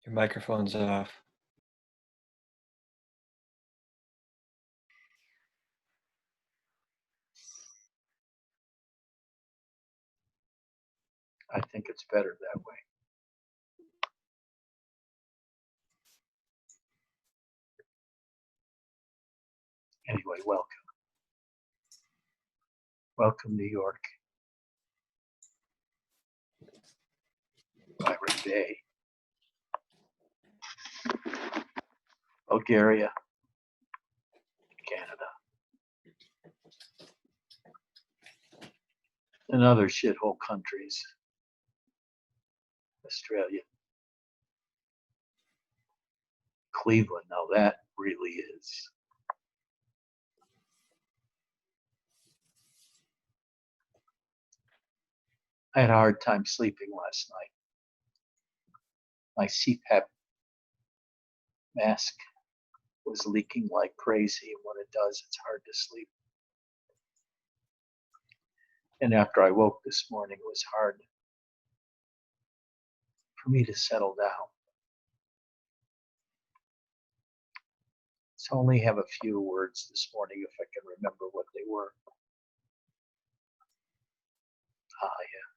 Your microphone's off. I think it's better that way. Anyway, welcome. Welcome, New York. Byron Bay. Bulgaria. Canada. And other shithole countries. Australia. Cleveland, now that really is. I had a hard time sleeping last night. My CPAP mask was leaking like crazy, and when it does, it's hard to sleep. And after I woke this morning, it was hard for me to settle down. So I only have a few words this morning if I can remember what they were. Yeah.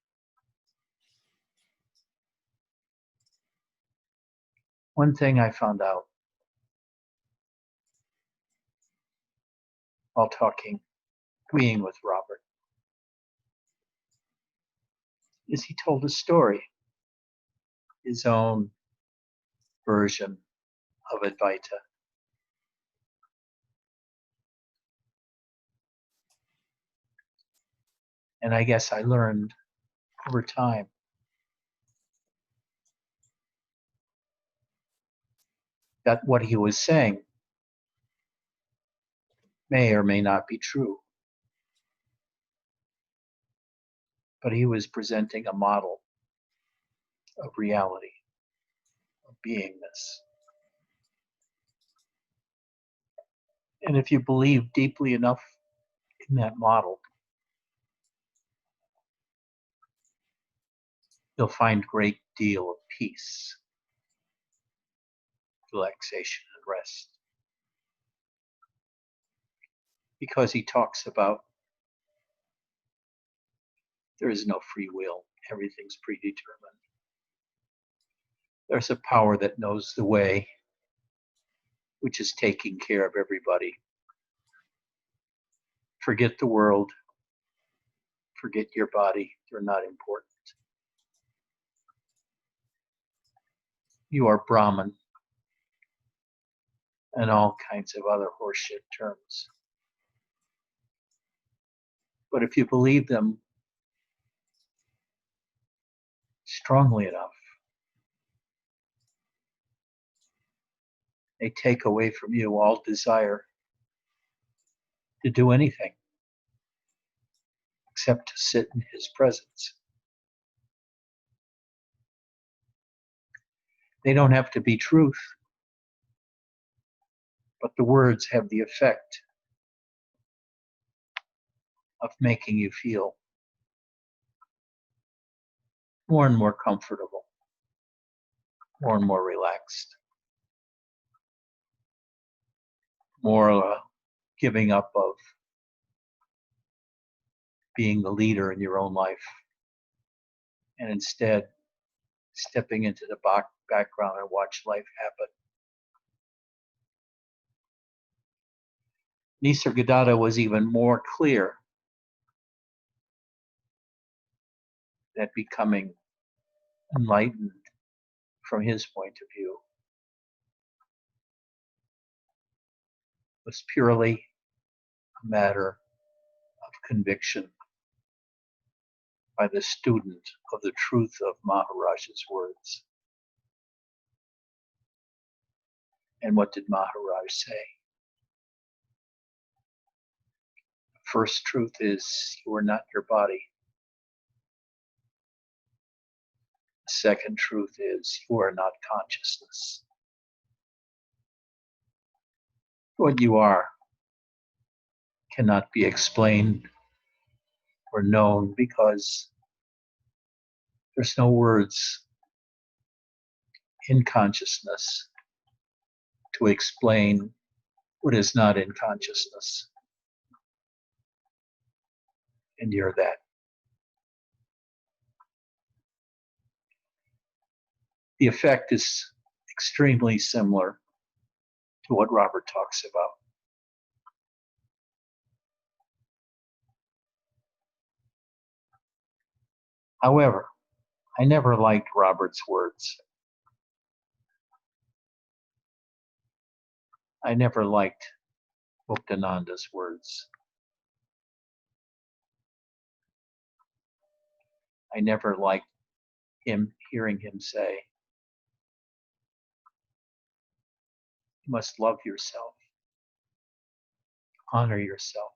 One thing I found out while agreeing with Robert, is he told a story, his own version of Advaita. And I guess I learned over time that what he was saying may or may not be true. But he was presenting a model of reality, of beingness. And if you believe deeply enough in that model, you'll find a great deal of peace, relaxation, and rest. Because he talks about there is no free will, everything's predetermined. There's a power that knows the way, which is taking care of everybody. Forget the world, forget your body, they're not important. You are Brahman, and all kinds of other horseshit terms. But if you believe them strongly enough, they take away from you all desire to do anything except to sit in his presence. They don't have to be truth, but the words have the effect of making you feel more and more comfortable, more and more relaxed, more giving up of being the leader in your own life, and instead stepping into the background and watch life happen. Nisargadatta was even more clear that becoming enlightened from his point of view was purely a matter of conviction by the student of the truth of Maharaj's words. And what did Maharaj say? The first truth is you are not your body. The second truth is you are not consciousness. What you are cannot be explained or known because there's no words in consciousness to explain what is not in consciousness. And you're that. The effect is extremely similar to what Robert talks about. However, I never liked Robert's words. I never liked Muktananda's words. I never liked hearing him say, you must love yourself, honor yourself,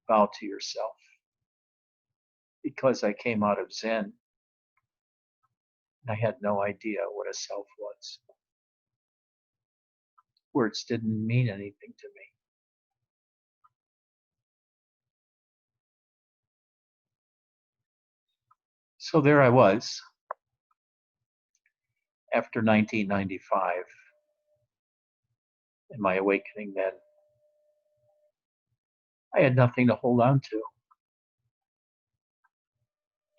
bow to yourself. Because I came out of Zen, I had no idea what a self was. Words didn't mean anything to me. So there I was, after 1995, in my awakening then. I had nothing to hold on to.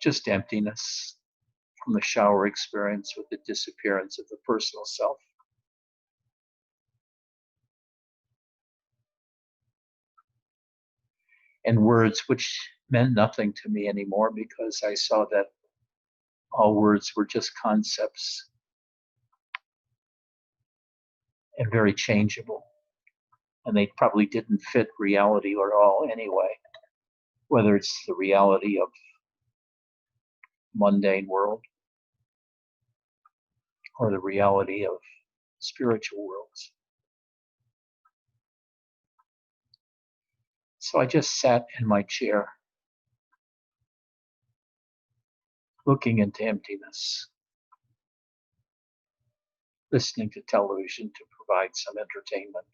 Just emptiness from the shower experience with the disappearance of the personal self. And words which meant nothing to me anymore because I saw that all words were just concepts and very changeable. And they probably didn't fit reality at all anyway, whether it's the reality of mundane world or the reality of spiritual worlds. So I just sat in my chair, looking into emptiness, listening to television to provide some entertainment,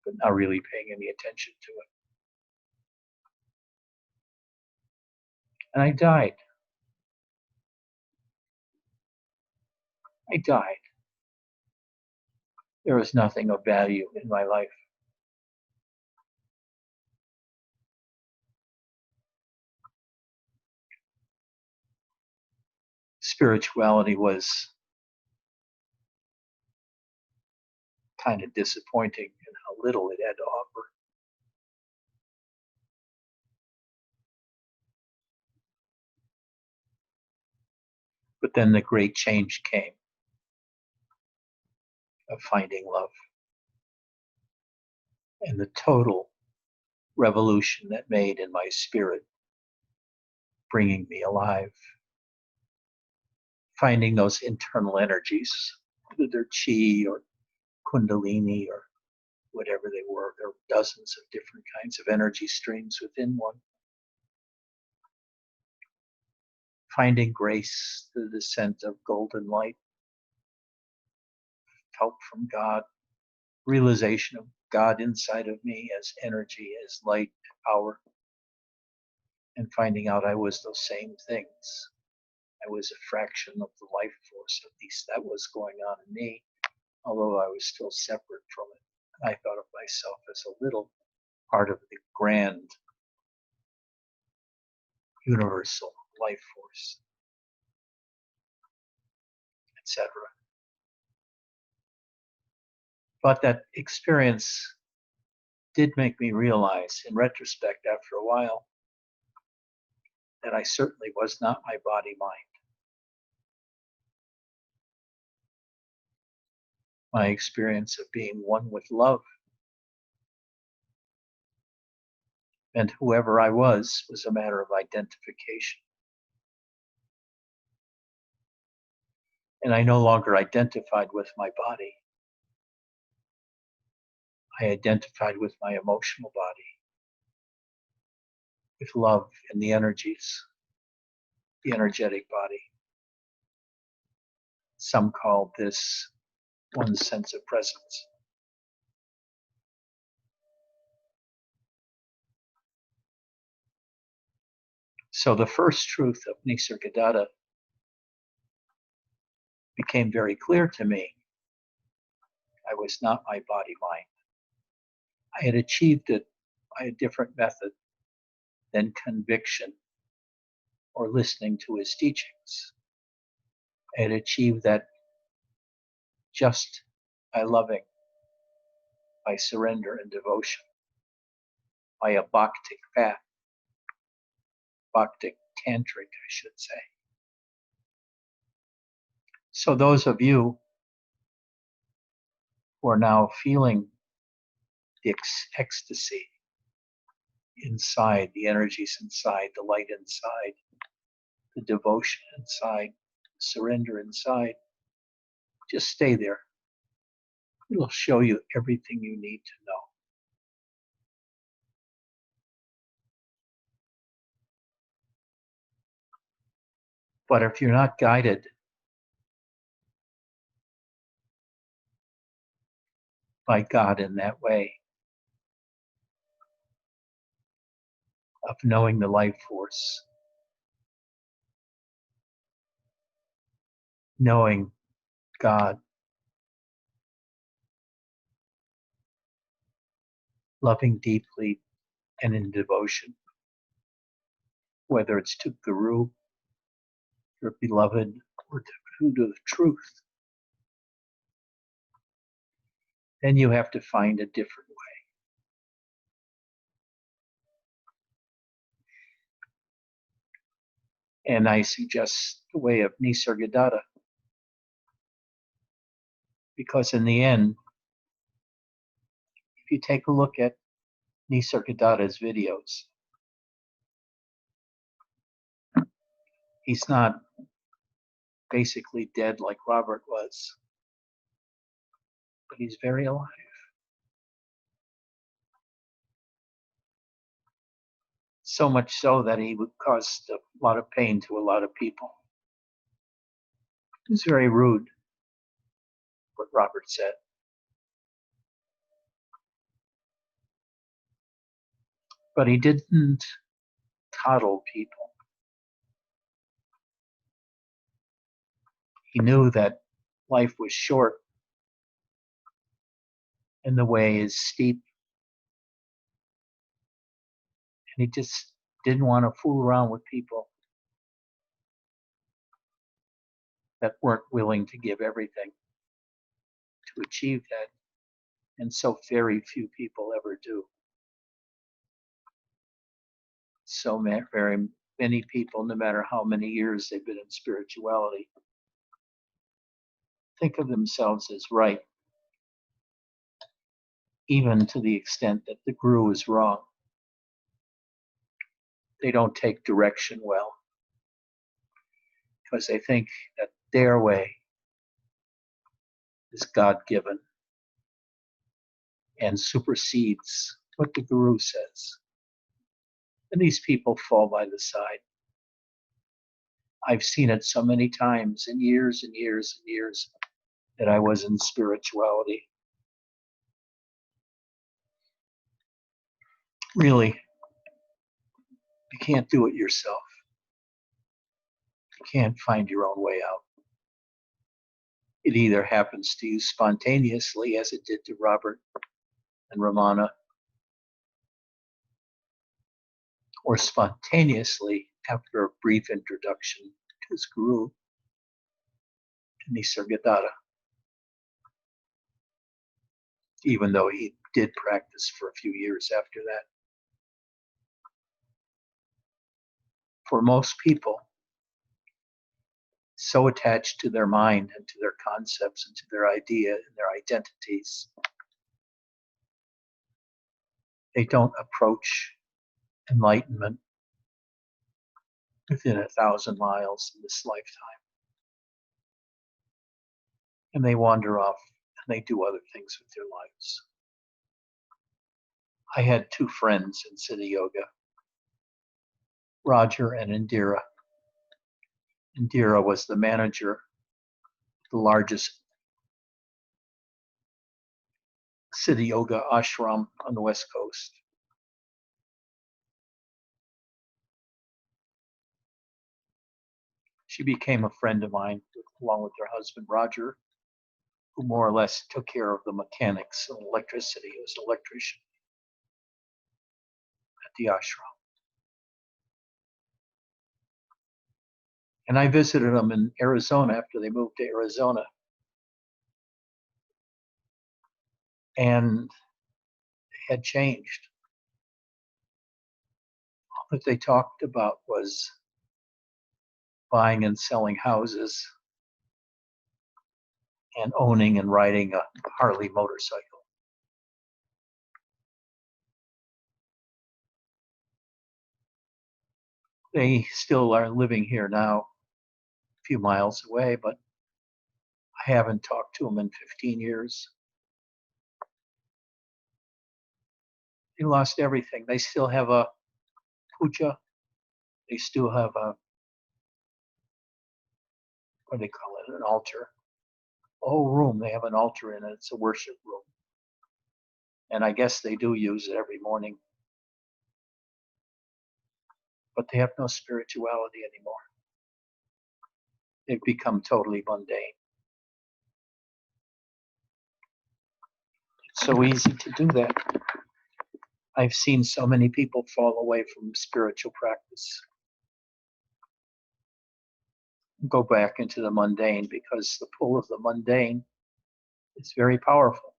but not really paying any attention to it. And I died. I died. There was nothing of value in my life. Spirituality was kind of disappointing in how little it had to offer. But then the great change came of finding love and the total revolution that made in my spirit, bringing me alive, finding those internal energies, whether they're chi or kundalini or whatever they were. There were dozens of different kinds of energy streams within one. Finding grace, the descent of golden light, help from God, realization of God inside of me as energy, as light, power, and finding out I was those same things. I was a fraction of the life force, at least that was going on in me, although I was still separate from it. I thought of myself as a little part of the grand universal life force, etc. But that experience did make me realize, in retrospect, after a while, that I certainly was not my body-mind. My experience of being one with love, and whoever I was a matter of identification. And I no longer identified with my body. I identified with my emotional body, with love and the energies, the energetic body. Some call this one sense of presence. So the first truth of Nisargadatta became very clear to me I was not my body-mind. I had achieved it by a different method than conviction or listening to his teachings. I had achieved that just by loving, by surrender and devotion, by a bhaktic path, bhaktic tantric, I should say. So those of you who are now feeling the ecstasy inside, the energies inside, the light inside, the devotion inside, surrender inside, just stay there. It'll show you everything you need to know. But if you're not guided by God in that way, of knowing the life force, knowing God, loving deeply and in devotion, whether it's to Guru, your beloved, or to the truth, then you have to find a different way. And I suggest the way of Nisargadatta, because in the end, if you take a look at Nisargadatta's videos, he's not basically dead like Robert was, but he's very alive. So much so that he would cause a lot of pain to a lot of people. It was very rude, what Robert said. But he didn't coddle people. He knew that life was short and the way is steep. And he just didn't want to fool around with people that weren't willing to give everything to achieve that. And so very few people ever do. So very many people, no matter how many years they've been in spirituality, think of themselves as right, even to the extent that the guru is wrong. They don't take direction well because they think that their way is God-given and supersedes what the guru says. And these people fall by the side. I've seen it so many times in years and years and years that I was in spirituality. Really, you can't do it yourself. You can't find your own way out. It either happens to you spontaneously, as it did to Robert and Ramana, or spontaneously after a brief introduction to his guru, to Nisargadatta, even though he did practice for a few years after that. For most people, so attached to their mind and to their concepts and to their idea and their identities, they don't approach enlightenment within 1,000 miles in this lifetime. And they wander off and they do other things with their lives. I had two friends in Siddha Yoga, Roger and Indira. Indira was the manager of the largest Siddha Yoga ashram on the West Coast. She became a friend of mine, along with her husband, Roger, who more or less took care of the mechanics and electricity. He was an electrician at the ashram. And I visited them in Arizona after they moved to Arizona. And they had changed. All that they talked about was buying and selling houses and owning and riding a Harley motorcycle. They still are living here now, a few miles away, but I haven't talked to them in 15 years. They lost everything. They still have a puja. They still have a, what do they call it, an altar. A whole room, they have an altar in it. It's a worship room. And I guess they do use it every morning. But they have no spirituality anymore. They've become totally mundane. It's so easy to do that. I've seen so many people fall away from spiritual practice, go back into the mundane, because the pull of the mundane is very powerful,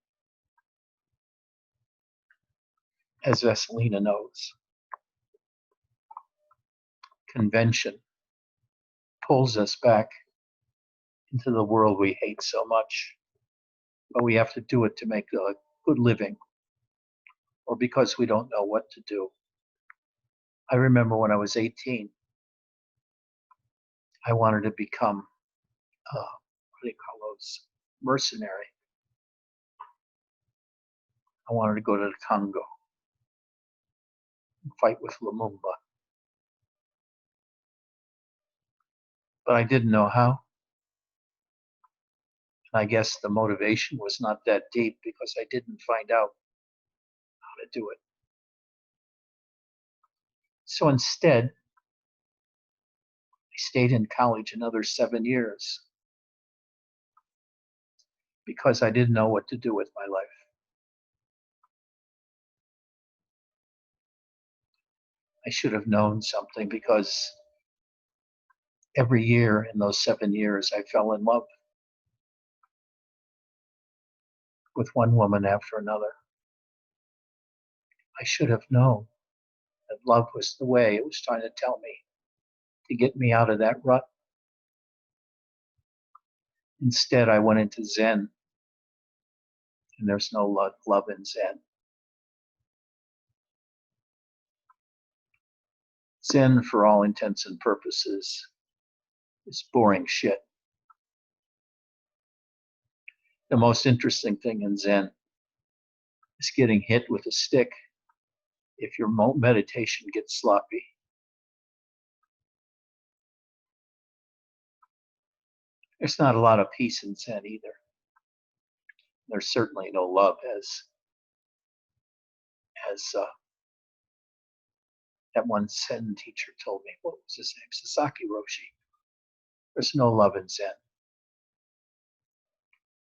as Veselina knows. Convention pulls us back into the world we hate so much, but we have to do it to make a good living, or because we don't know what to do. I remember when I was 18, I wanted to become, what do they call those, mercenary. I wanted to go to the Congo and fight with Lumumba. But I didn't know how. And I guess the motivation was not that deep because I didn't find out how to do it. So instead, I stayed in college another 7 years because I didn't know what to do with my life. I should have known something, because every year in those 7 years, I fell in love with one woman after another. I should have known that love was the way it was trying to tell me to get me out of that rut. Instead, I went into Zen, and there's no love in Zen. Zen, for all intents and purposes, is boring shit. The most interesting thing in Zen is getting hit with a stick if your meditation gets sloppy. There's not a lot of peace in Zen either. There's certainly no love, as that one Zen teacher told me. What was his name? Sasaki Roshi. There's no love in Zen.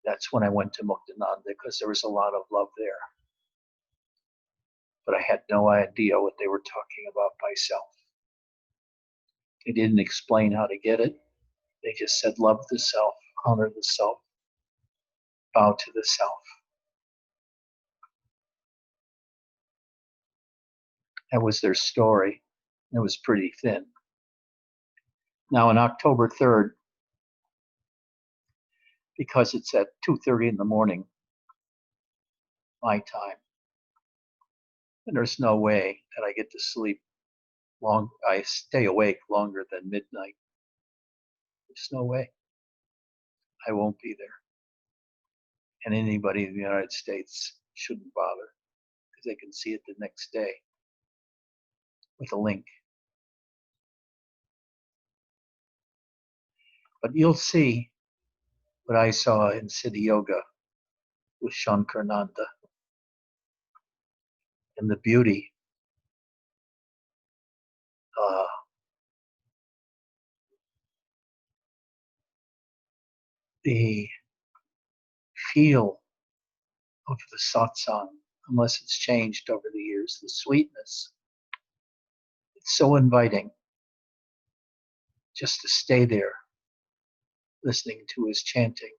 That's when I went to Muktananda, because there was a lot of love there. But I had no idea what they were talking about by self. They didn't explain how to get it. They just said, love the self, honor the self, bow to the self. That was their story. It was pretty thin. Now on October 3rd, because it's at 2:30 in the morning, my time, and there's no way that I get to sleep long, I stay awake longer than midnight. There's no way. I won't be there. And anybody in the United States shouldn't bother, because they can see it the next day with a link. But you'll see what I saw in Siddha Yoga with Shankarananda, and the beauty the feel of the satsang, unless it's changed over the years, the sweetness. It's so inviting just to stay there, listening to his chanting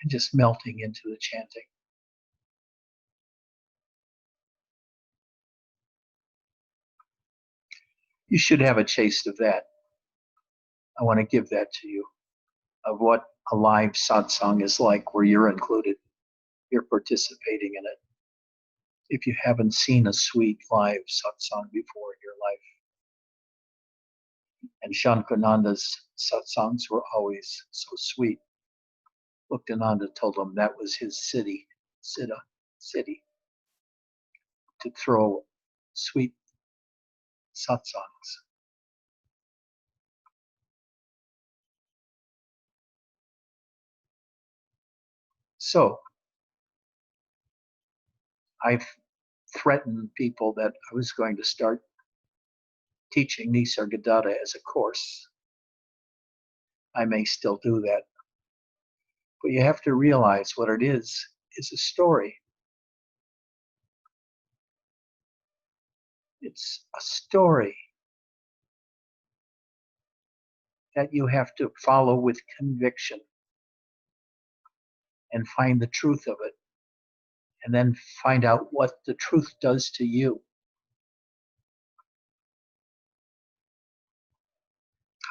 and just melting into the chanting. You should have a taste of that. I want to give that to you, of what a live satsang is like, where you're included, you're participating in it. If you haven't seen a sweet live satsang before in your life. And Shankananda's satsangs were always so sweet. Muktananda told him that was his city, to throw sweet satsangs. So I've threatened people that I was going to start teaching Nisargadatta as a course. I may still do that. But you have to realize what it is a story. It's a story that you have to follow with conviction and find the truth of it, and then find out what the truth does to you.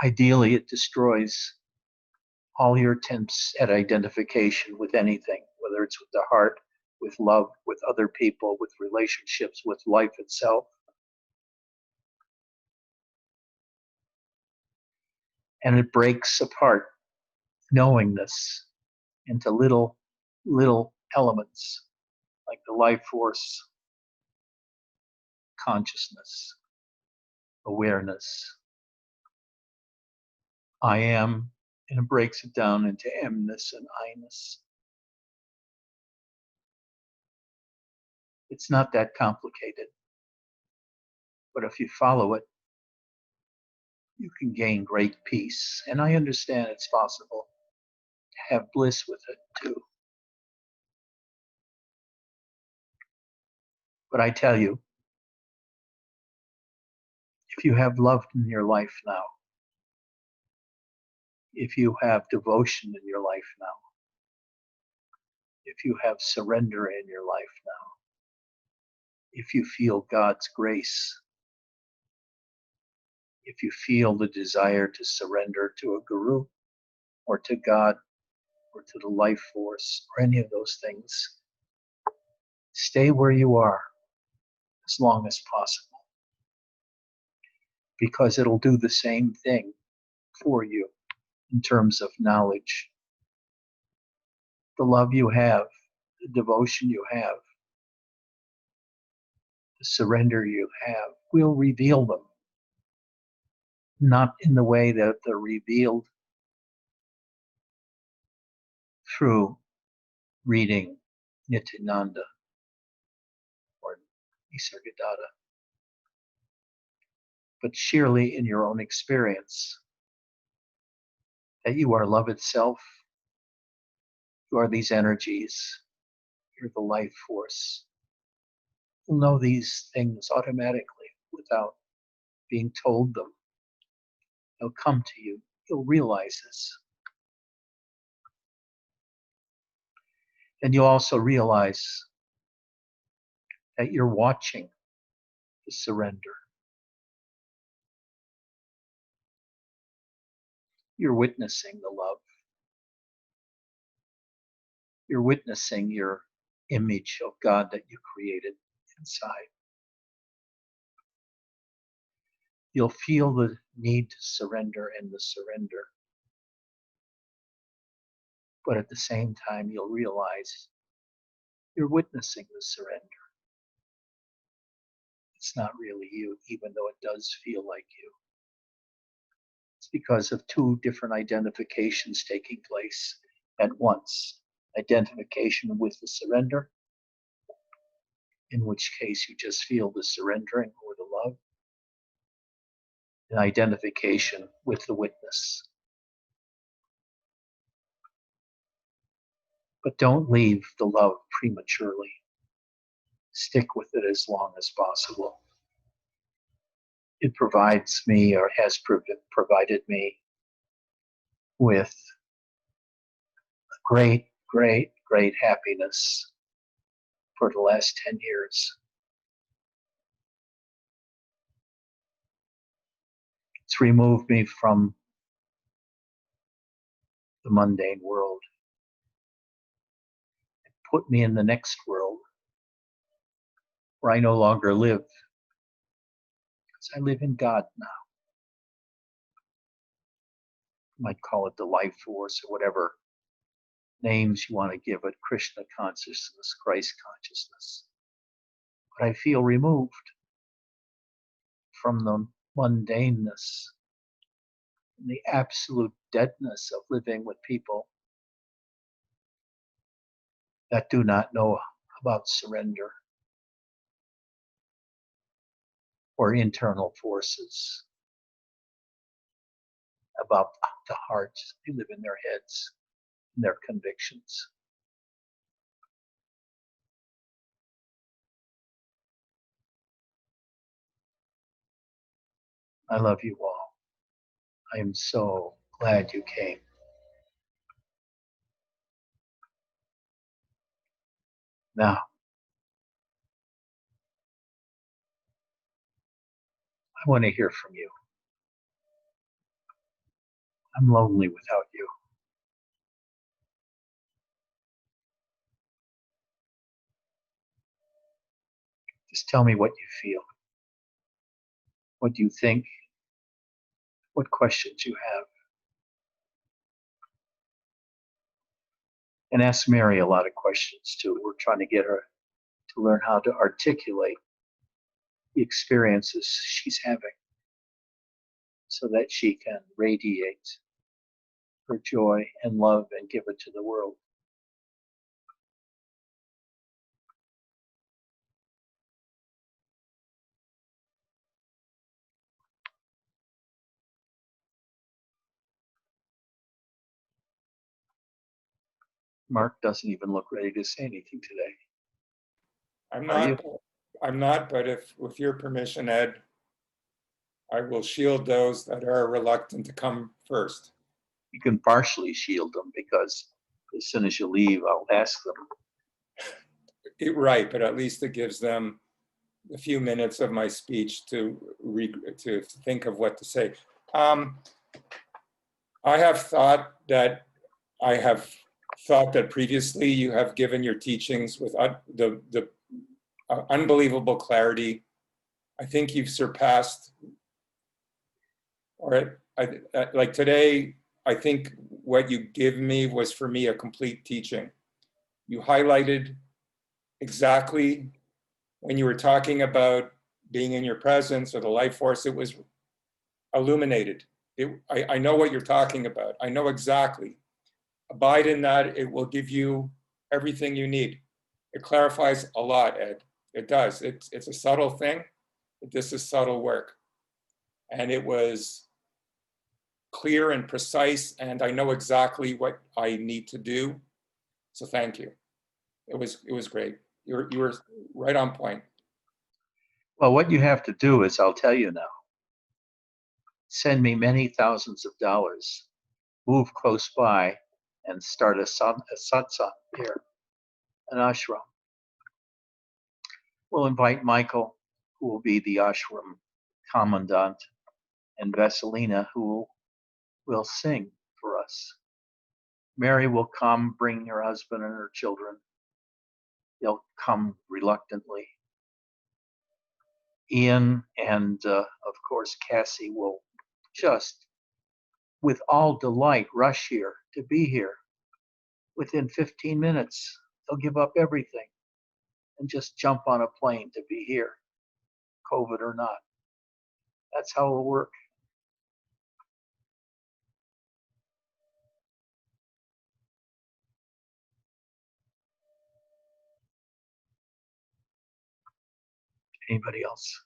Ideally, it destroys all your attempts at identification with anything, whether it's with the heart, with love, with other people, with relationships, with life itself. And it breaks apart knowingness into little elements, like the life force, consciousness, awareness, I am, and it breaks it down into emness and I-ness. It's not that complicated, but if you follow it, you can gain great peace. And I understand it's possible to have bliss with it too. But I tell you, if you have love in your life now, if you have devotion in your life now, if you have surrender in your life now, if you feel God's grace, if you feel the desire to surrender to a guru or to God or to the life force or any of those things, stay where you are as long as possible, because it'll do the same thing for you in terms of knowledge. The love you have, the devotion you have, the surrender you have will reveal them, not in the way that they're revealed through reading Nityananda or Nisargadatta, but sheerly in your own experience, that you are love itself, you are these energies, you're the life force. You'll know these things automatically without being told them. They'll come to you. You'll realize this. And you'll also realize that you're watching the surrender. You're witnessing the love. You're witnessing your image of God that you created inside. You'll feel the need to surrender and the surrender. But at the same time, you'll realize you're witnessing the surrender. It's not really you, even though it does feel like you. It's because of two different identifications taking place at once. Identification with the surrender, in which case you just feel the surrendering or the love, and identification with the witness. But don't leave the love prematurely. Stick with it as long as possible. It provides me, or has provided me, with great, great, great happiness for the last 10 years. It's removed me from the mundane world. It put me in the next world where I no longer live, because I live in God now. You might call it the life force or whatever names you want to give it, Krishna consciousness, Christ consciousness. But I feel removed from the mundaneness and the absolute deadness of living with people that do not know about surrender or internal forces, about the hearts. They live in their heads and their convictions. I love you all. I am so glad you came. Now, I want to hear from you. I'm lonely without you. Just tell me what you feel, what you think, what questions you have. And ask Mary a lot of questions too. We're trying to get her to learn how to articulate the experiences she's having so that she can radiate her joy and love and give it to the world. Mark doesn't even look ready to say anything today. I'm not, but if with your permission, Ed, I will shield those that are reluctant to come first. You can partially shield them, because as soon as you leave, I'll ask them. Right, but at least it gives them a few minutes of my speech to think of what to say. I have thought that previously you have given your teachings with the unbelievable clarity. I think you've surpassed, or like today, I think what you give me was, for me, a complete teaching. You highlighted exactly when you were talking about being in your presence or the life force, it was illuminated. I know what you're talking about. I know exactly. Abide in that. It will give you everything you need. It clarifies a lot, Ed. It does. It's a subtle thing. This is subtle work. And it was clear and precise, and I know exactly what I need to do. So thank you. It was great. You were right on point. Well, what you have to do is, I'll tell you now, send me many thousands of dollars, move close by, and start a satsang here, an ashram. We'll invite Michael, who will be the ashram commandant, and Vasilina, who will sing for us. Mary will come, bring her husband and her children. They'll come reluctantly. Ian and, of course, Cassie will just, with all delight, rush here to be here. Within 15 minutes, they'll give up everything and just jump on a plane to be here, COVID or not. That's how it'll work. Anybody else?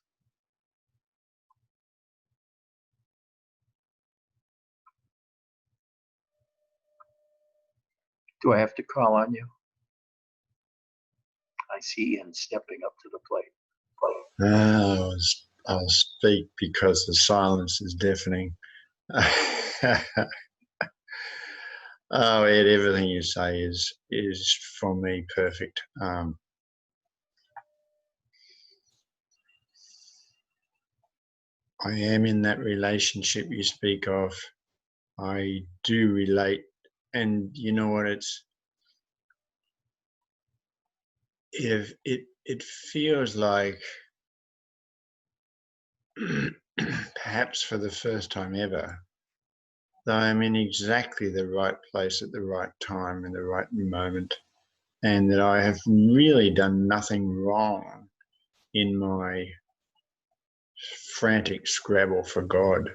Do I have to call on you? I see Ian stepping up to the plate. I'll speak because the silence is deafening. Oh, Ed, everything you say is for me perfect. I am in that relationship you speak of. I do relate, and you know what? It feels like perhaps for the first time ever that I'm in exactly the right place at the right time in the right moment, and that I have really done nothing wrong in my frantic scrabble for God.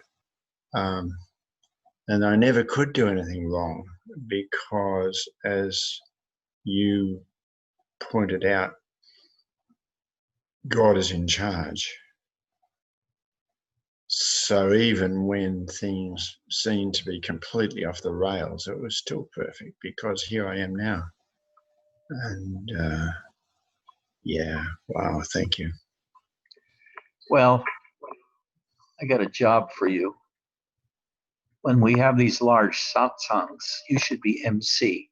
And I never could do anything wrong because, as you pointed out, God is in charge. So even when things seemed to be completely off the rails, it was still perfect because here I am now. And yeah, wow, thank you. Well, I got a job for you. When we have these large satsangs, you should be MC.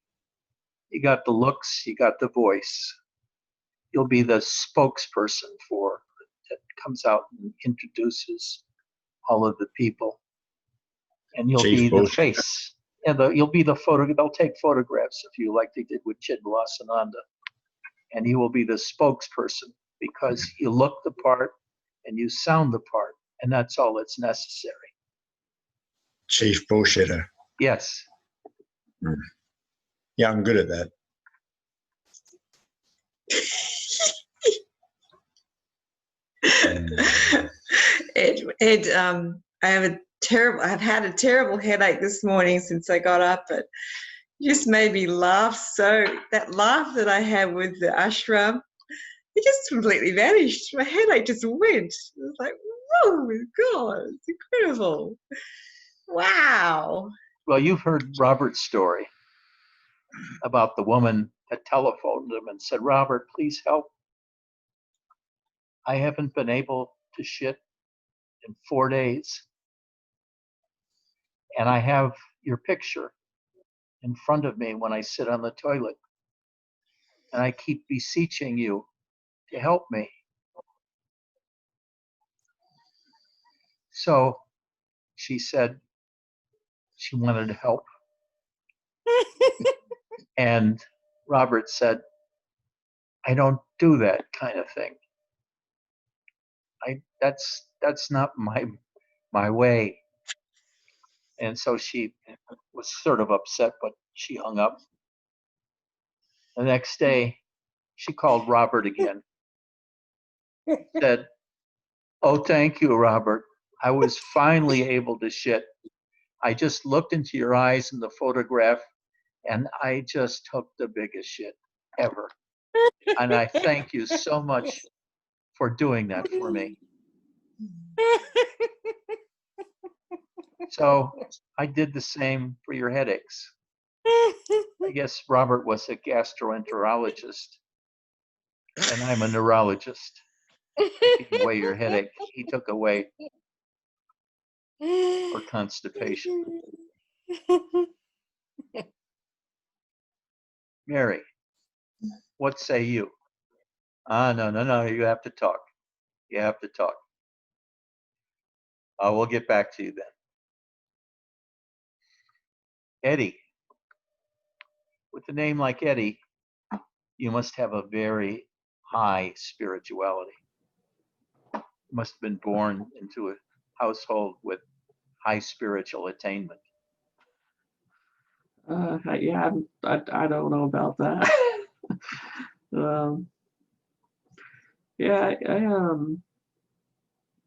You got the looks, you got the voice. You'll be the spokesperson for that comes out and introduces all of the people. And you'll Chief be the bullshit. face. And you'll be the photo. They'll take photographs of you like they did with Chidvilasananda. And you will be the spokesperson because you look the part and you sound the part. And that's all that's necessary. Chief bullshitter. Yes. Yeah, I'm good at that. Ed, I've had a terrible headache this morning since I got up, but you just made me laugh. So that laugh that I had with the ashram, it just completely vanished. My headache just went. It was like, whoa, God, it's incredible. Wow. Well, you've heard Robert's story about the woman that telephoned him and said, Robert, please help. I haven't been able to shit in 4 days. And I have your picture in front of me when I sit on the toilet. And I keep beseeching you to help me. So she said she wanted help. And Robert said, I don't do that kind of thing. That's not my way. And so she was sort of upset, but she hung up. The next day, she called Robert again. Said, oh, thank you, Robert. I was finally able to shit. I just looked into your eyes in the photograph and I just took the biggest shit ever. And I thank you so much for doing that for me. So I did the same for your headaches. I guess Robert was a gastroenterologist and I'm a neurologist. Taking away your headache, he took away for constipation. Mary, what say you? No, you have to talk. You have to talk. We'll get back to you then. Eddie, with a name like Eddie, you must have a very high spirituality. You must have been born into a household with high spiritual attainment. Yeah, I don't know about that. Yeah,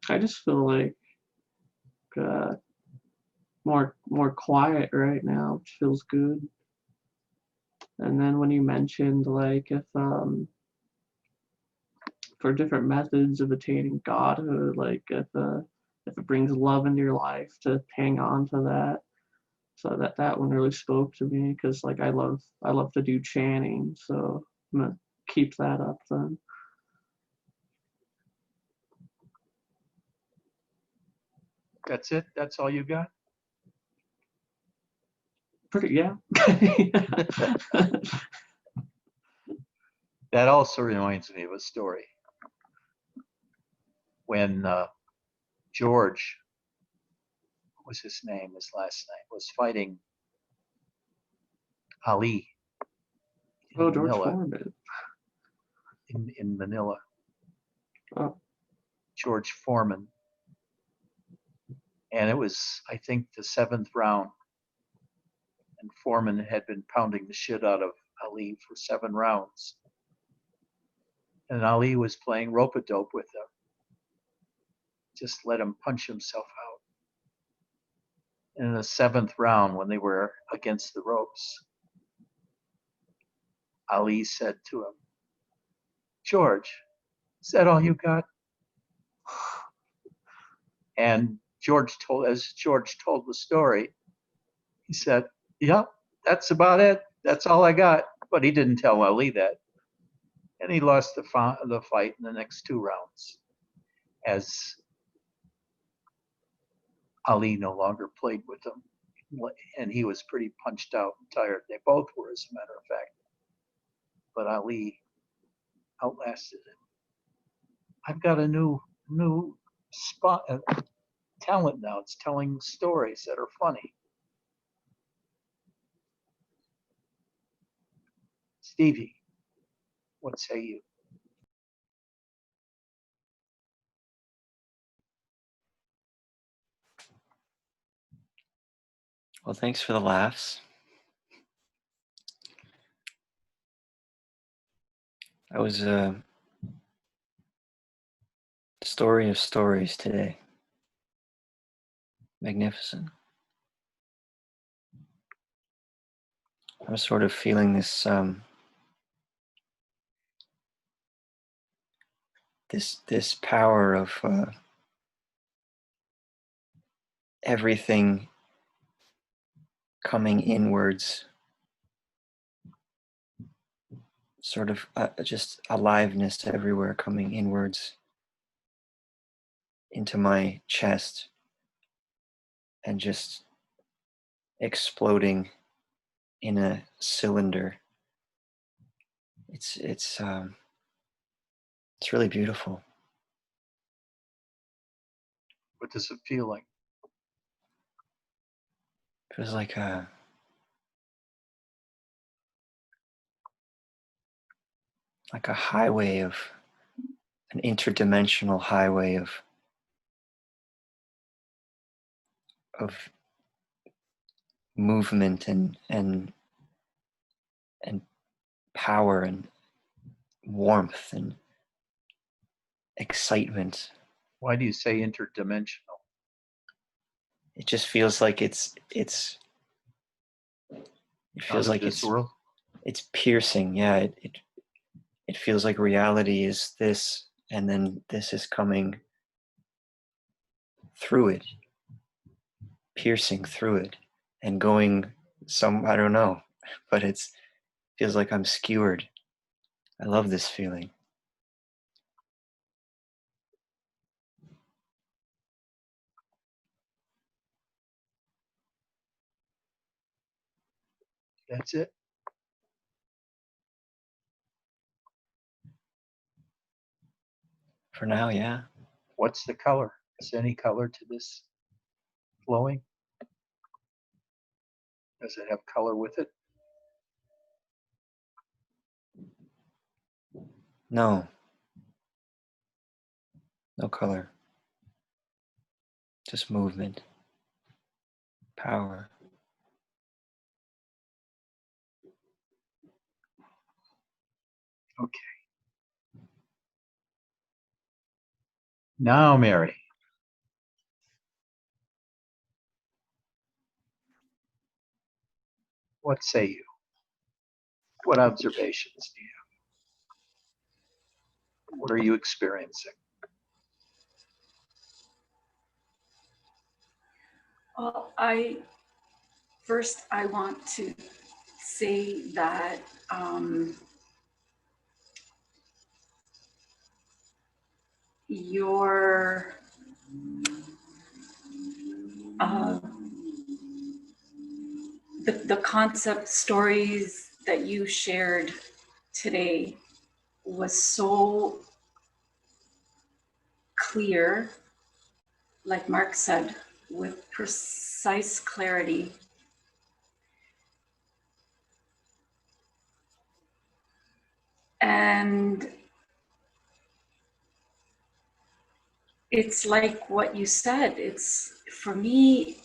I just feel like more quiet right now, which feels good. And then when you mentioned like if for different methods of attaining godhood, like if it brings love into your life, to hang on to that. So that one really spoke to me because like I love to do chanting, so I'm gonna keep that up then. That's it? That's all you got? Pretty, yeah. That also reminds me of a story. When George, what was his name, his last name, was fighting Ali in Oh, George Manila. Foreman. In Manila. Oh. George Foreman. And it was, I think, the 7th round. And Foreman had been pounding the shit out of Ali for 7 rounds. And Ali was playing rope-a-dope with him. Just let him punch himself out. And in the 7th round, when they were against the ropes, Ali said to him, "George, is that all you got?" And as George told the story, he said, "Yep, that's about it. That's all I got." But he didn't tell Ali that. And he lost the fight in the next 2 rounds, as Ali no longer played with him. And he was pretty punched out and tired. They both were, as a matter of fact. But Ali outlasted him. I've got a new talent now. It's telling stories that are funny. Stevie, what say you? Well, thanks for the laughs. That was a story of stories today. Magnificent. I'm sort of feeling this this power of everything coming inwards, sort of just aliveness everywhere coming inwards into my chest and just exploding in a cylinder. It's really beautiful. What does it feel like? It feels like an highway of an interdimensional highway of movement and power and warmth and excitement. Why do you say interdimensional? It just feels like it feels like this world? It's piercing. Yeah, it feels like reality is this, and then this is coming through it, piercing through it, and going I don't know, but it feels like I'm skewered. I love this feeling. That's it? For now, yeah. What's the color? Is there any color to this flowing? Does it have color with it? No color, just movement, power. Okay. Now, Mary. What say you? What observations do you have? What are you experiencing? Well, I first I want to say that your the concept stories that you shared today was so clear, like Mark said, with precise clarity. And it's like what you said, it's, for me,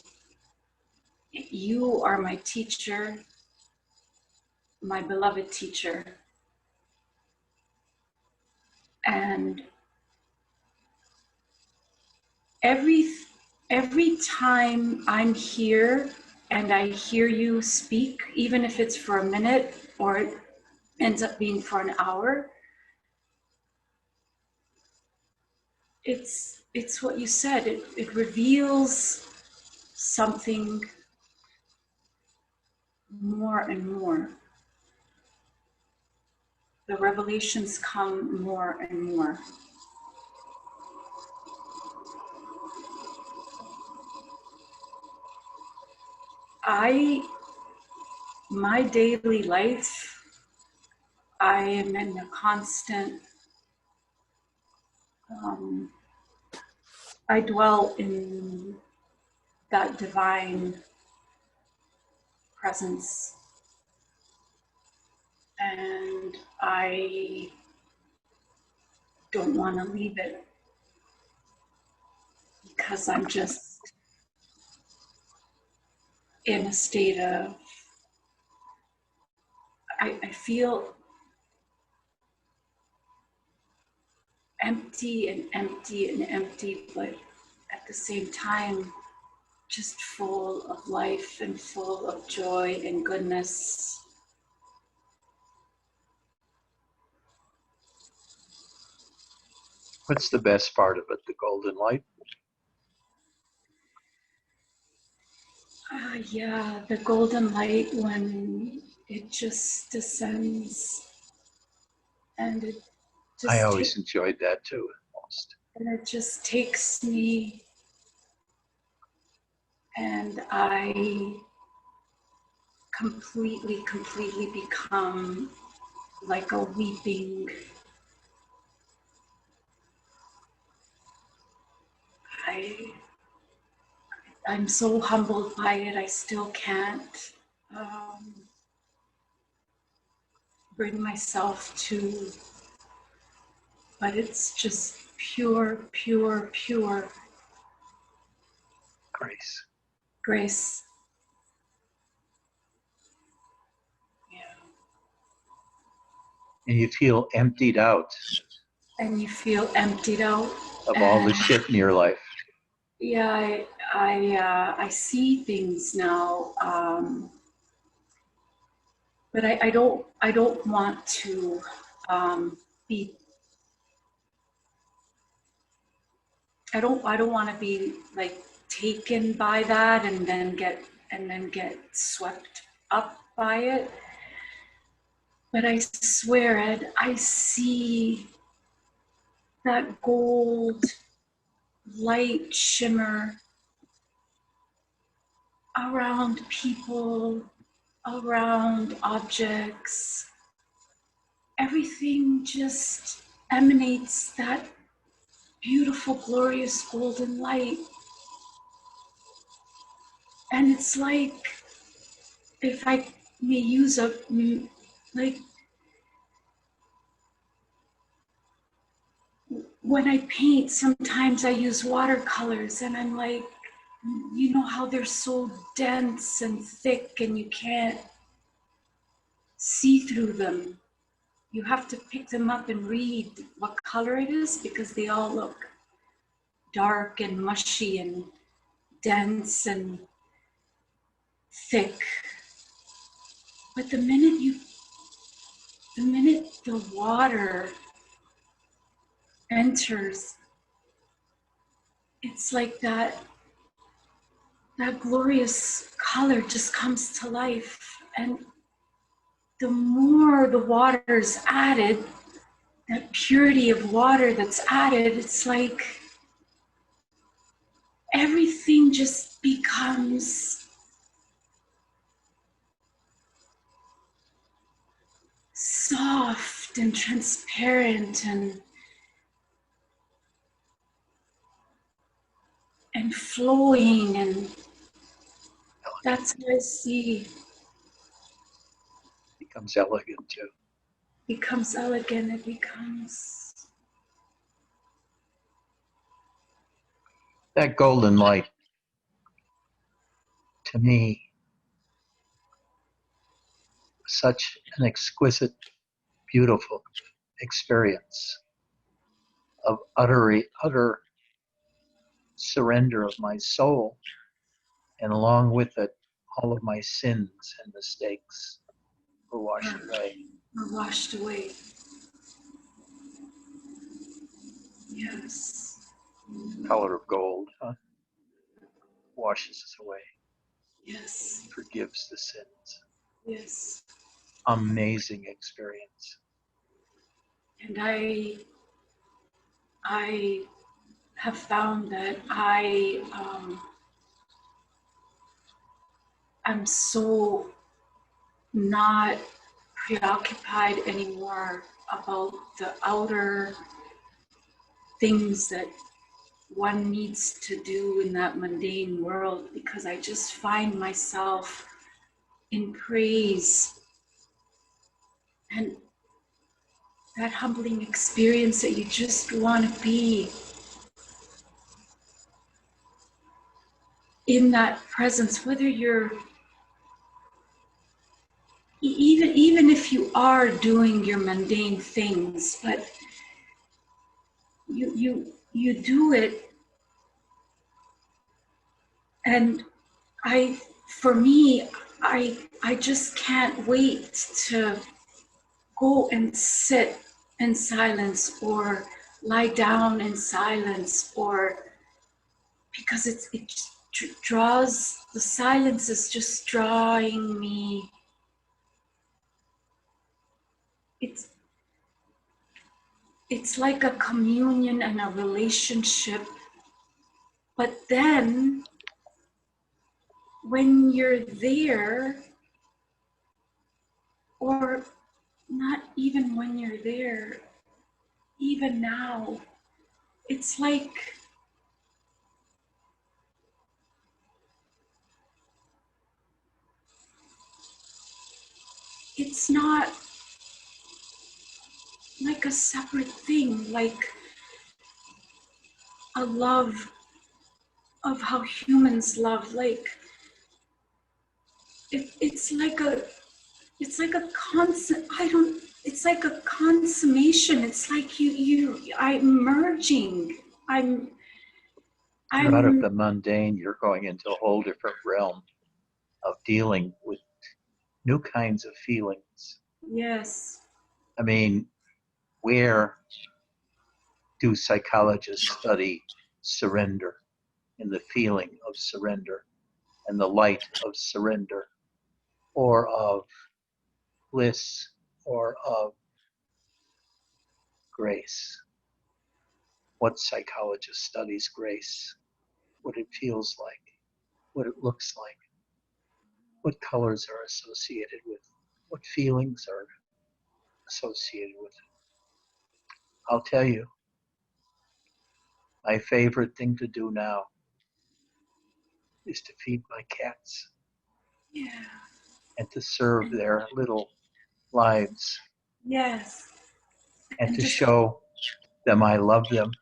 you are my teacher, my beloved teacher. And every time I'm here and I hear you speak, even if it's for a minute or it ends up being for an hour, it's what you said, it reveals something more and more. The revelations come more and more. My daily life, I am in a constant, I dwell in that divine presence. And I don't want to leave it because I'm just in a state of, I feel empty and empty and empty, but at the same time, just full of life and full of joy and goodness. What's the best part of it? The golden light? Yeah, the golden light when it just descends and it just I always enjoyed that too, most. And it just takes me and I completely become like a weeping. I'm so humbled by it, I still can't bring myself to, but it's just pure Grace. grace. Yeah. And you feel emptied out And you feel emptied out of all the shit in your life. Yeah, I see things now, but I don't want to be. I don't want to be like taken by that and then get swept up by it. But I swear, Ed, I see that gold light shimmer around people, around objects. Everything just emanates that beautiful, glorious golden light. And it's like, if I may use like, when I paint, sometimes I use watercolors and I'm like, you know how they're so dense and thick and you can't see through them. You have to pick them up and read what color it is because they all look dark and mushy and dense and thick. But the minute the water enters, it's like that glorious color just comes to life. And the more the water is added, that purity of water that's added, it's like everything just becomes soft and transparent and flowing, and that's what I see. Becomes elegant too. Becomes elegant, it becomes. That golden light, to me, such an exquisite, beautiful experience of utter surrender of my soul, and along with it, all of my sins and mistakes were washed away. Are washed away. Yes. Color of gold, huh? Washes us away, Yes. forgives the sins. Yes. Amazing experience. And I have found that I'm so not preoccupied anymore about the outer things that one needs to do in that mundane world, because I just find myself in praise and that humbling experience that you just want to be in that presence, whether you're even if you are doing your mundane things, but you do it. And for me, I just can't wait to go and sit in silence or lie down in silence, or because it draws, the silence is just drawing me. It's like a communion and a relationship. But then when you're there, or not even when you're there, even now, it's like it's not like a separate thing, like a love of how humans love. Like it's like a constant, it's like a consummation. It's like I'm merging. You're out of the mundane, you're going into a whole different realm of dealing with new kinds of feelings. Yes. I mean, where do psychologists study surrender and the feeling of surrender and the light of surrender, or of bliss, or of grace? What psychologist studies grace? What it feels like, what it looks like, what colors are associated with, what feelings are associated with it. I'll tell you, my favorite thing to do now is to feed my cats. Yeah. And to serve their little lives. Yes. And to show them I love them.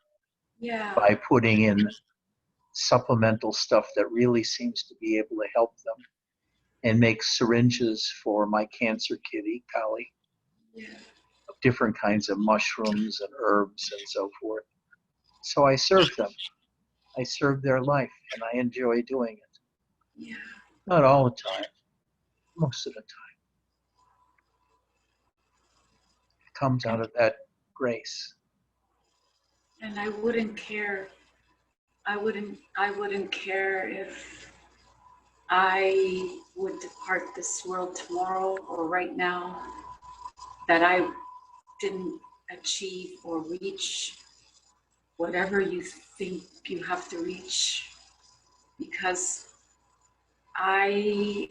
Yeah. By putting in supplemental stuff that really seems to be able to help them, and make syringes for my cancer kitty, Kali, of different kinds of mushrooms and herbs and so forth. So I serve them. I serve their life, and I enjoy doing it. Yeah. Not all the time, most of the time. It comes out of that grace. And I wouldn't care. I wouldn't care I would depart this world tomorrow or right now, that I didn't achieve or reach whatever you think you have to reach, because I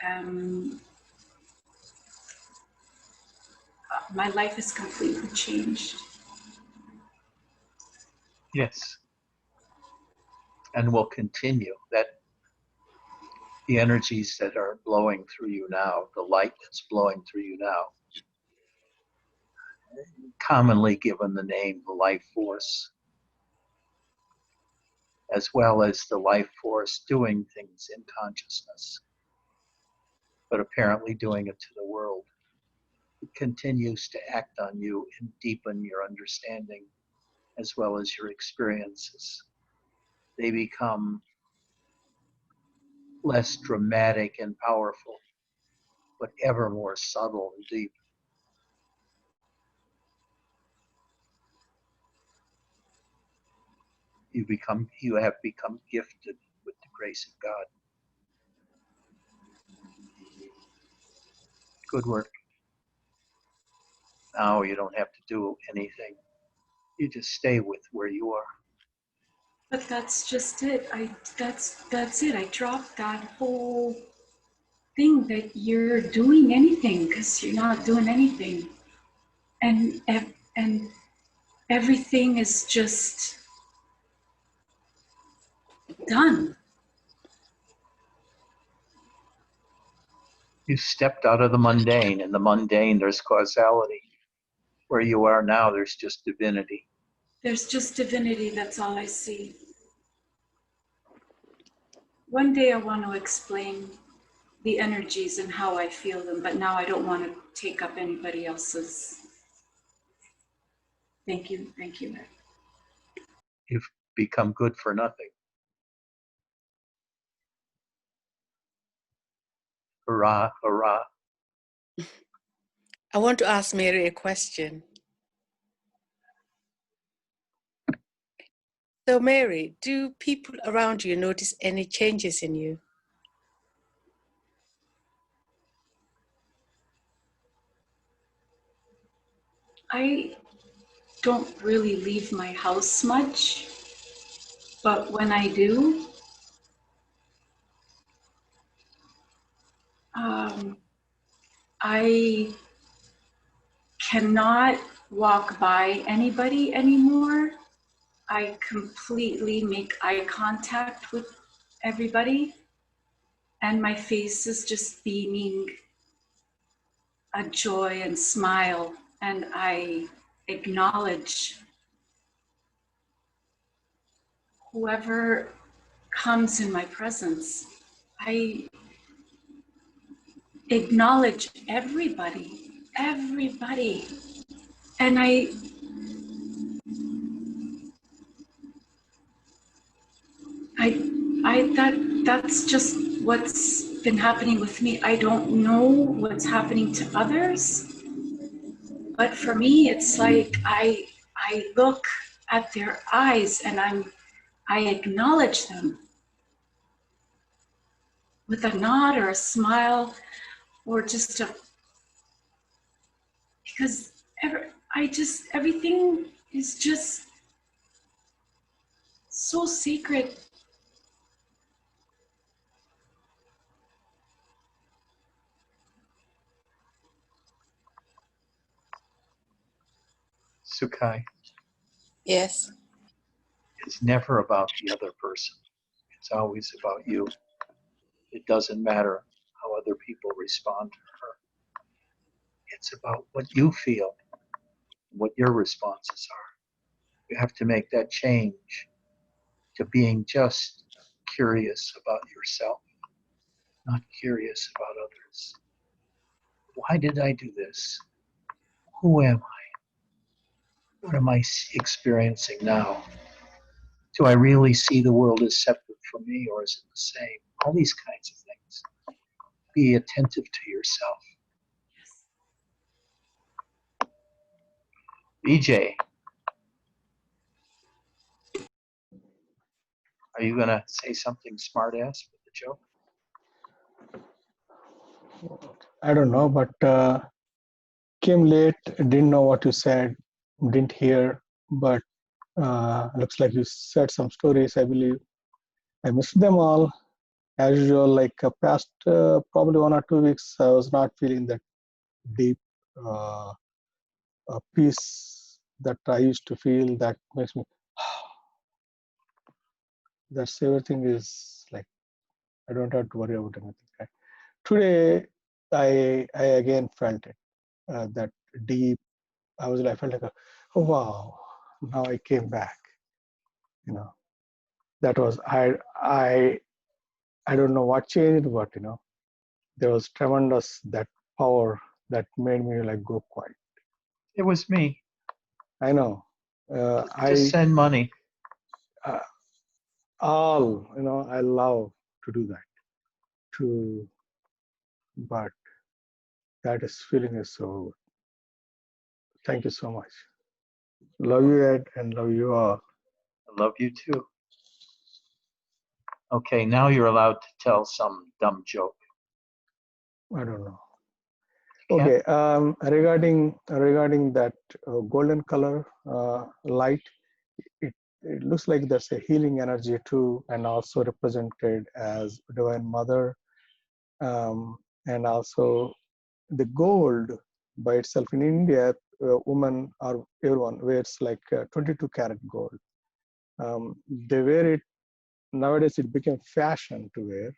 am, my life is completely changed. Yes. And will continue. That the energies that are blowing through you now, the light that's blowing through you now, commonly given the name the life force, as well as the life force doing things in consciousness, but apparently doing it to the world. It continues to act on you and deepen your understanding as well as your experiences. They become less dramatic and powerful, but ever more subtle and deep. You have become gifted with the grace of God. Good work. Now you don't have to do anything. You just stay with where you are. But that's just it. That's it. I dropped that whole thing that you're doing anything, because you're not doing anything. And everything is just done. You stepped out of the mundane. In the mundane, there's causality. Where you are now, there's just divinity. There's just divinity, that's all I see. One day I want to explain the energies and how I feel them, but now I don't want to take up anybody else's. Thank you, Rick. You've become good for nothing. Hurrah, hurrah. I want to ask Mary a question. So Mary, do people around you notice any changes in you? I don't really leave my house much, but when I do, I cannot walk by anybody anymore. I completely make eye contact with everybody, and my face is just beaming a joy and smile, and I acknowledge whoever comes in my presence. I acknowledge everybody, and that's just what's been happening with me. I don't know what's happening to others, but for me, it's like I look at their eyes and I acknowledge them with a nod or a smile, or just because everything is just so sacred. Sukai, Yes. it's never about the other person. It's always about you. It doesn't matter how other people respond to her. It's about what you feel, what your responses are. You have to make that change to being just curious about yourself, not curious about others. Why did I do this? Who am I? What am I experiencing now? Do I really see the world as separate from me, or is it the same? All these kinds of things. Be attentive to yourself. BJ, Are you gonna say something smart ass with the joke? I don't know, but came late, didn't know what you said, didn't hear, but looks like you said some stories, I believe. I missed them all. As usual, like past probably 1 or 2 weeks, I was not feeling that deep peace that I used to feel that makes me, that's everything is like, I don't have to worry about anything. Right? Today, I again felt it, that deep, I felt like, oh, wow, now I came back, you know. That was, I don't know what changed, but, you know, there was tremendous, that power that made me like go quiet. It was me. I know. Just send money. You know, I love to do that. But that is feeling is so good. Thank you so much. Love you, Ed, and love you all. I love you too. Okay, now you're allowed to tell some dumb joke. I don't know. You Okay, regarding that golden color light, it looks like there's a healing energy too, and also represented as Divine Mother, and also the gold by itself. In India, women or everyone wears like 22 karat gold. They wear it nowadays. It became fashion to wear,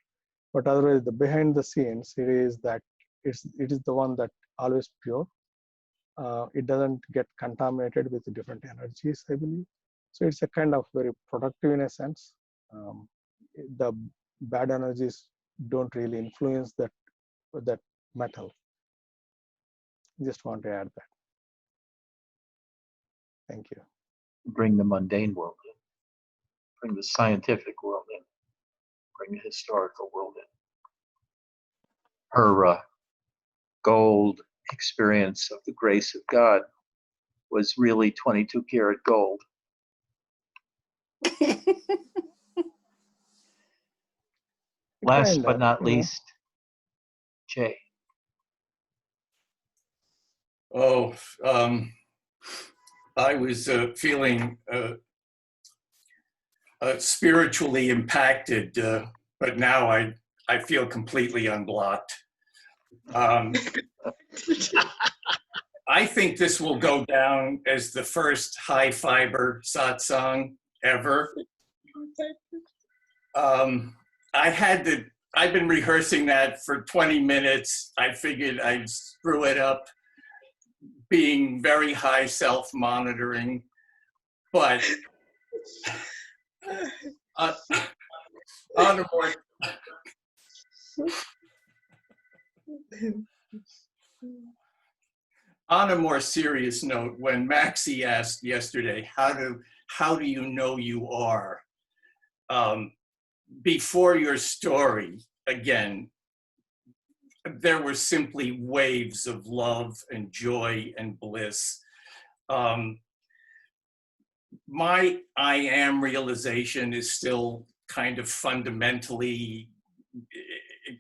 but otherwise, the behind the scenes, it is the one that always pure. It doesn't get contaminated with different energies, I believe. So it's a kind of very productive in a sense. The bad energies don't really influence that metal. Just want to add that. Thank you. bring the mundane world in, bring the scientific world in, bring the historical world in. Her gold experience of the grace of God was really 22 karat gold. Last Kind but of, not you know. least, Jay. Oh, I was feeling spiritually impacted, but now I feel completely unblocked. I think this will go down as the first high fiber satsang ever. I've been rehearsing that for 20 minutes. I figured I'd screw it up, being very high self-monitoring, but on a more serious note, when Maxie asked yesterday, how do you know you are? Before your story, again, there were simply waves of love and joy and bliss. My I am realization is still kind of fundamentally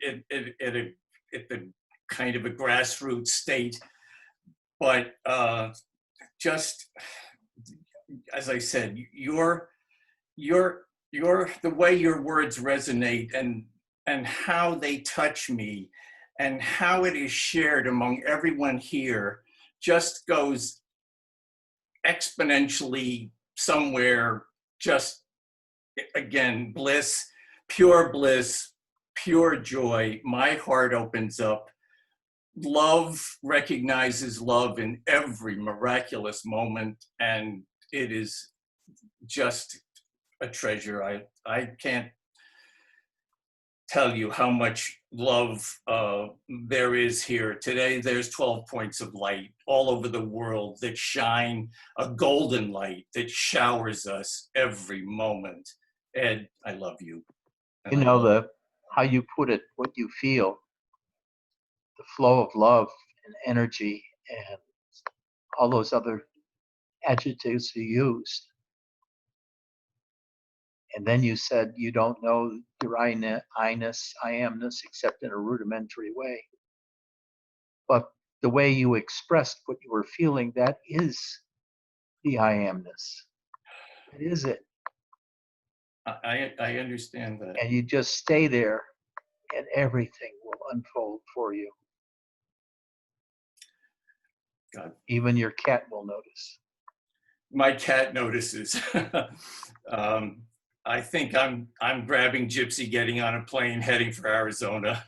at the kind of a grassroots state, but just as I said, the way your words resonate and how they touch me and how it is shared among everyone here just goes exponentially somewhere. Just again, bliss, pure joy. My heart opens up. Love recognizes love in every miraculous moment, and it is just a treasure. I can't tell you how much love there is here. Today, there's 12 points of light all over the world that shine a golden light that showers us every moment. Ed, I love you. You know, how you put it, what you feel, the flow of love and energy and all those other adjectives you used. And then you said you don't know your I-ness, I-amness, except in a rudimentary way. But the way you expressed what you were feeling, that is the I-amness. It is it. I understand that. And you just stay there and everything will unfold for you. God. Even your cat will notice. My cat notices. I think I'm grabbing Gypsy, getting on a plane, heading for Arizona.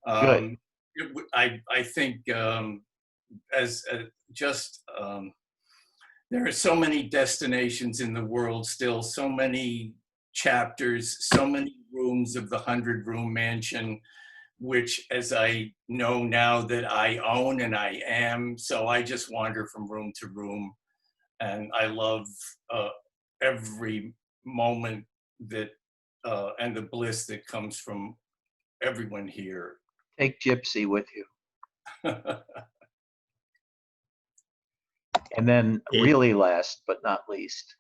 Good. I think there are so many destinations in the world still, so many chapters, so many rooms of the 100-room mansion, which, as I know now, that I own and I am. So I just wander from room to room, and I love every moment that and the bliss that comes from everyone here. Take Gypsy with you. And then really last but not least,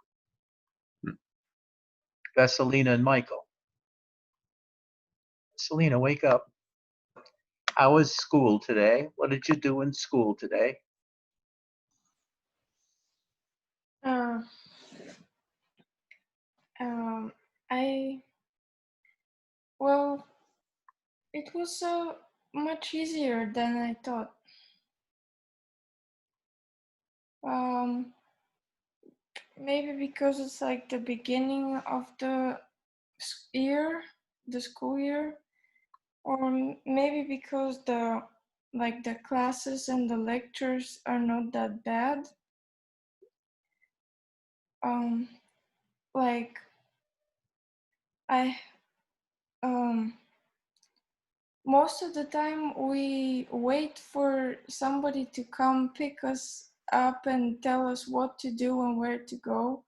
Vesselina and Michael. Selena, wake up. How was school today? What did you do in school today? Well, it was much easier than I thought. Maybe because it's like the beginning of the year, the school year, or maybe because the classes and the lectures are not that bad. Like most of the time we wait for somebody to come pick us up and tell us what to do and where to go,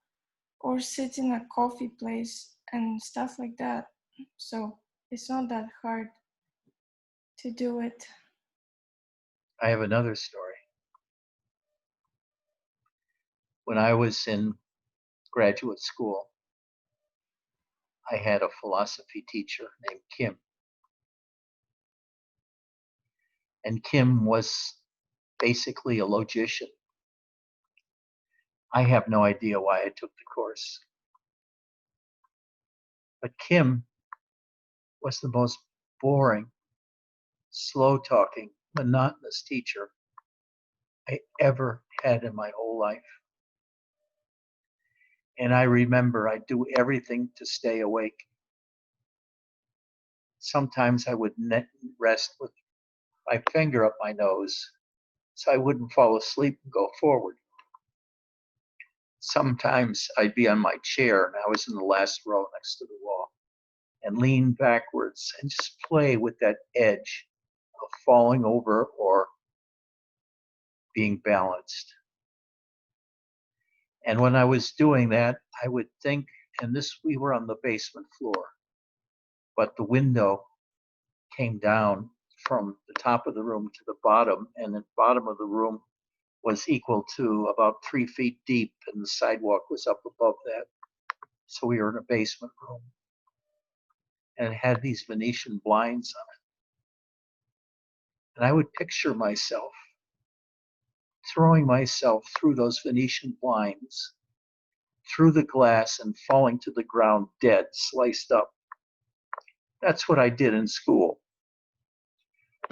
or sit in a coffee place and stuff like that. So it's not that hard to do it. I have another story. When I was in graduate school, I had a philosophy teacher named Kim. And Kim was basically a logician. I have no idea why I took the course. But Kim was the most boring, slow-talking, monotonous teacher I ever had in my whole life. And I remember I'd do everything to stay awake. Sometimes I would rest with my finger up my nose so I wouldn't fall asleep and go forward. Sometimes I'd be on my chair, and I was in the last row next to the wall, and lean backwards and just play with that edge of falling over or being balanced. And when I was doing that, I would think, and we were on the basement floor, but the window came down from the top of the room to the bottom, and the bottom of the room was equal to about 3 feet deep, and the sidewalk was up above that. So we were in a basement room, and it had these Venetian blinds on it. And I would picture myself throwing myself through those Venetian blinds, through the glass, and falling to the ground dead, sliced up. That's what I did in school.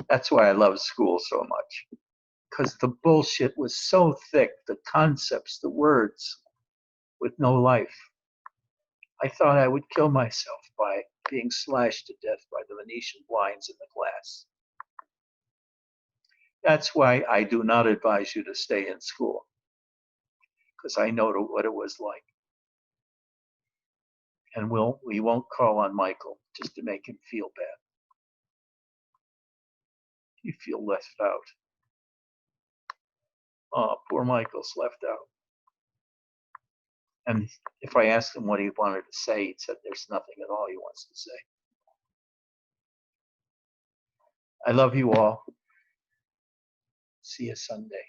That's why I love school so much, because the bullshit was so thick, the concepts, the words, with no life. I thought I would kill myself by being slashed to death by the Venetian blinds in the glass. That's why I do not advise you to stay in school, because I know what it was like. And we won't call on Michael just to make him feel bad. You feel left out. Oh, poor Michael's left out. And if I asked him what he wanted to say, he said there's nothing at all he wants to say. I love you all. See you Sunday.